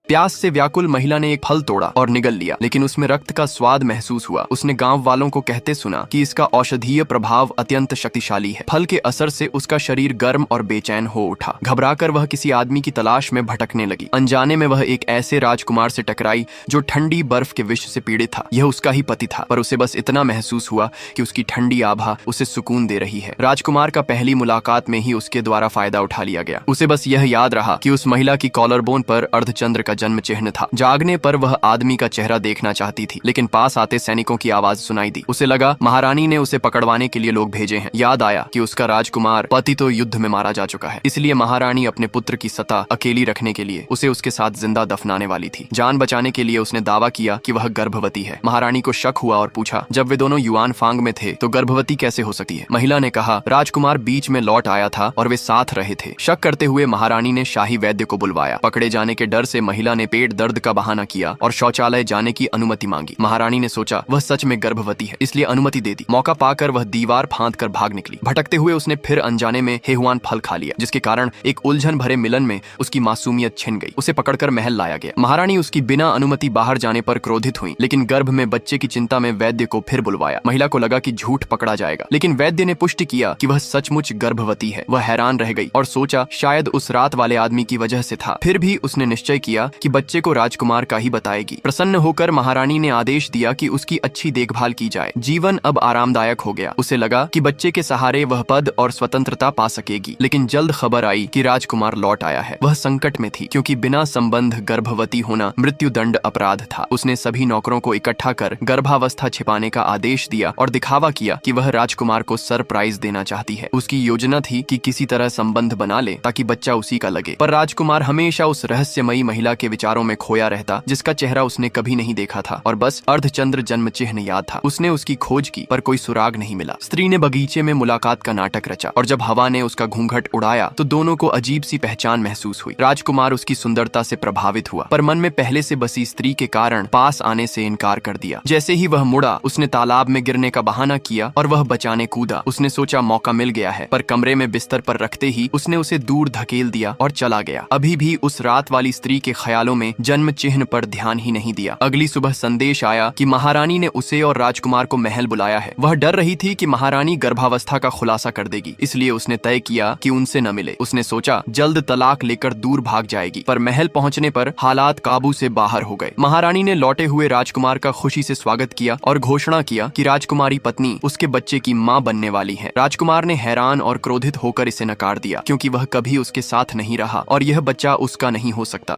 प्यास से व्याकुल महिला ने एक फल तोड़ा और निगल लिया, लेकिन उसमें रक्त का स्वाद महसूस हुआ। उसने गांव वालों को कहते सुना कि इसका औषधीय प्रभाव अत्यंत शक्तिशाली है। फल के असर से उसका शरीर गर्म और बेचैन हो उठा। घबराकर वह किसी आदमी की तलाश में भटकने लगी। अनजाने में वह एक ऐसे राजकुमार से टकराई जो ठंडी बर्फ के विष से पीड़ित था। यह उसका ही पति था, पर उसे बस इतना महसूस हुआ कि उसकी ठंडी आभा उसे सुकून दे रही है। राजकुमार का पहली मुलाकात में ही उसके द्वारा फायदा उठा लिया गया। उसे बस यह याद रहा कि उस महिला की कॉलर बोन पर अर्धचंद्र का जन्म चिन्ह था। जागने पर वह आदमी का चेहरा देखना चाहती थी, लेकिन पास आते सैनिकों की आवाज सुनाई दी। उसे लगा महारानी ने उसे पकड़वाने के लिए लोग भेजे हैं। याद आया कि उसका राजकुमार पति तो युद्ध में मारा जा चुका है, इसलिए महारानी अपने पुत्र की सत्ता अकेली रखने के लिए उसे उसके साथ जिंदा दफनाने वाली थी। जान बचाने के लिए उसने दावा किया कि वह गर्भवती है। महारानी को शक हुआ और पूछा, जब वे दोनों युआन फांग में थे तो गर्भवती कैसे हो सकती है? महिला ने कहा, राजकुमार बीच में लौट आया था और वे साथ रहे थे। शक करते हुए महारानी ने शाही वैद्य को बुलवाया। पकड़े जाने के डर से महिला ने पेट दर्द का बहाना किया और शौचालय जाने की अनुमति मांगी। महारानी ने सोचा वह सच में गर्भवती है, इसलिए अनुमति दे दी। मौका पाकर वह दीवार फांद कर भाग निकली। भटकते हुए उसने फिर अनजाने में हेहुआन फल खा लिया, जिसके कारण एक उलझन भरे मिलन में उसकी मासूमियत छिन गई। उसे पकड़कर महल लाया गया। महारानी उसकी बिना अनुमति बाहर जाने पर क्रोधित हुई, लेकिन गर्भ में बच्चे की चिंता में वैद्य को फिर बुलवाया। महिला को लगा कि झूठ पकड़ा जाएगा, लेकिन वैद्य ने पुष्टि किया कि वह सचमुच गर्भवती है। वह हैरान रह गई और सोचा शायद उस रात वाले आदमी की वजह से था। फिर भी उसने निश्चय किया कि बच्चे को राजकुमार का ही बताएगी। प्रसन्न होकर महारानी ने आदेश दिया कि उसकी अच्छी देखभाल की जाए। जीवन अब आरामदायक हो गया। उसे लगा कि बच्चे के सहारे वह पद और स्वतंत्रता पा सकेगी, लेकिन जल्द खबर आई कि राजकुमार लौट आया है। वह संकट में थी, क्योंकि बिना संबंध गर्भवती होना मृत्युदंड अपराध था। उसने सभी नौकरों को इकट्ठा कर गर्भावस्था छिपाने का आदेश दिया और दिखावा किया कि वह राजकुमार को सरप्राइज देना चाहती है। उसकी योजना थी कि किसी तरह संबंध बना ले ताकि बच्चा उसी का लगे। पर राजकुमार हमेशा उस रहस्यमयी महिला के विचारों में खोया रहता, जिसका चेहरा उसने कभी नहीं देखा था, और बस अर्धचंद्र जन्म चिन्ह याद था। उसने उसकी खोज की, पर कोई सुराग नहीं मिला। स्त्री ने बगीचे में मुलाकात का नाटक रचा, और जब हवा ने उसका घूंघट उड़ाया तो दोनों को अजीब सी पहचान महसूस हुई। राजकुमार उसकी सुंदरता से प्रभावित हुआ, पर मन में पहले से बसी स्त्री के कारण पास आने से इनकार कर दिया। जैसे ही वह मुड़ा, उसने तालाब में गिरने का बहाना किया और वह बचाने कूदा। उसने सोचा मौका मिल गया है, पर कमरे में बिस्तर पर रखते ही उसने उसे दूर धकेल दिया और चला गया। अभी भी उस रात वाली स्त्री के ख्यालों में जन्म चिन्ह पर ध्यान ही नहीं दिया। अगली सुबह संदेश आया कि महारानी ने उसे और राजकुमार को महल बुलाया है। वह डर रही थी कि महारानी गर्भावस्था का खुलासा कर देगी, इसलिए उसने तय किया कि उनसे न मिले। उसने सोचा जल्द तलाक लेकर दूर भाग जाएगी, पर महल पहुंचने पर हालात काबू से बाहर हो गए। महारानी ने लौटे हुए राजकुमार का खुशी से स्वागत किया और घोषणा किया कि राजकुमारी पत्नी उसके बच्चे की मां बनने वाली है। राजकुमार ने हैरान और क्रोधित होकर इसे नकार दिया, क्योंकि वह कभी उसके साथ नहीं रहा और यह बच्चा उसका नहीं हो सकता।